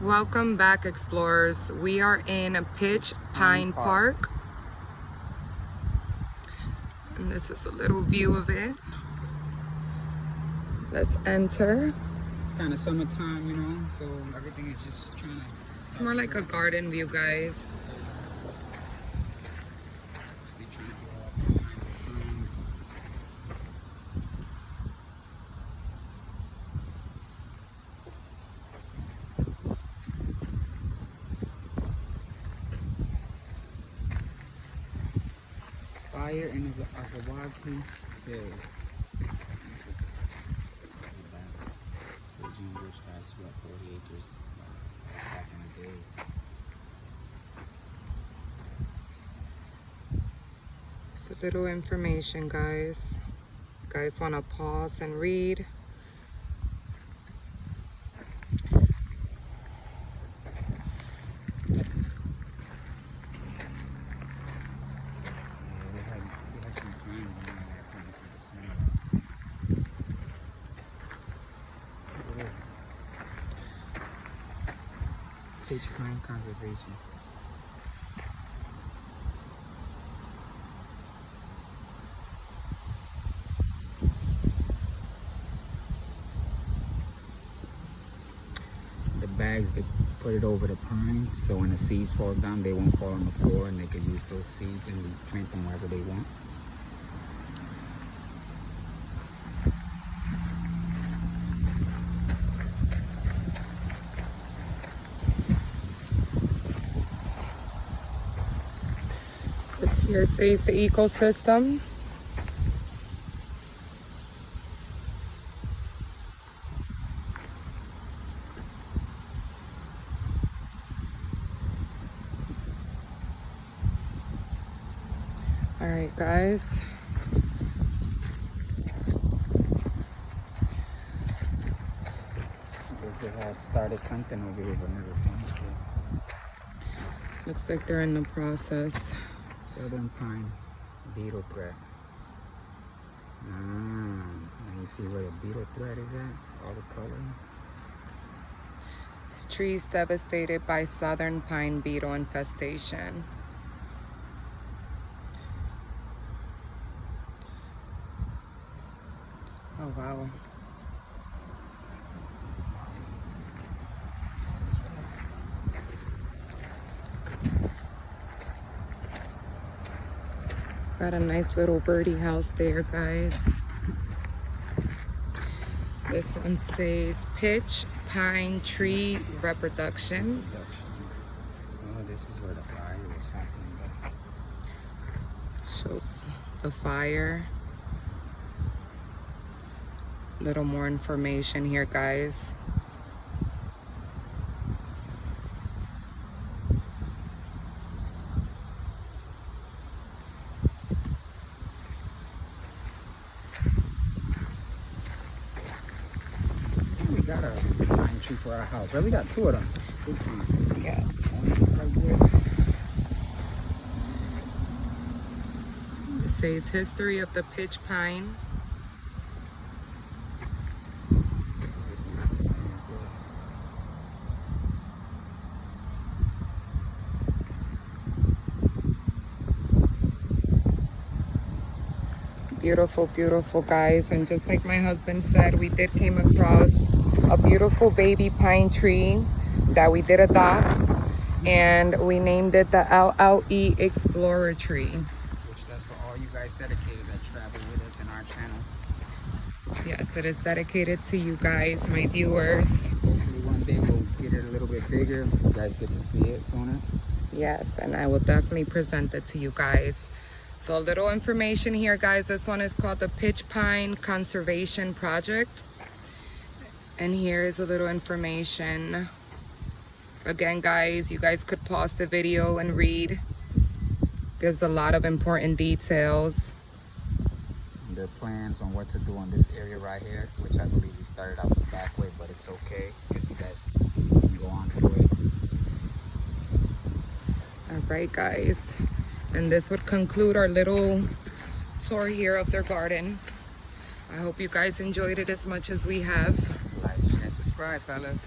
Welcome back, explorers. We are in Pitch Pine Park. And this is a little view of it. Let's enter. It's kind of summertime, you know, so everything is just trying to... It's more like a garden view, guys. Fire and as a wild tree, there is. This is Virgin Bush has what 40 acres back in the days. It's a little information, guys. You guys want to pause and read? Pitch Pine Conservation. The bags, they put it over the pine, so when the seeds fall down, they won't fall on the floor, and they can use those seeds and replant them wherever they want. This here says the ecosystem. All right, guys. Because they had started something over here but never finished it. Looks like they're in the process. Southern pine beetle threat. And you see where the beetle threat is at? All the color. This tree is devastated by southern pine beetle infestation. Oh, wow. Got a nice little birdie house there, guys. This one says pitch pine tree reproduction. Oh, this is where the fire is happening. Shows the fire. Little more information here, guys. We got a pine tree for our house, right? We got two of them. 2 pines. Yes. Like this. It says history of the pitch pine. This is a beautiful pine. Beautiful, beautiful, guys. And just like my husband said, we did came across a beautiful baby pine tree that we did adopt, and we named it the LLE Explorer tree. Which that's for all you guys dedicated that travel with us in our channel. Yes, it is dedicated to you guys, my viewers. Hopefully one day we'll get it a little bit bigger. You guys get to see it sooner. Yes, and I will definitely present it to you guys. So a little information here, guys. This one is called the Pitch Pine Conservation Project. And here is a little information. Again, guys, you guys could pause the video and read. Gives a lot of important details. And their plans on what to do on this area right here, which I believe we started out the back way, but it's okay because you guys can go on through it. All right, guys. And this would conclude our little tour here of their garden. I hope you guys enjoyed it as much as we have. Like, share, subscribe, fellas.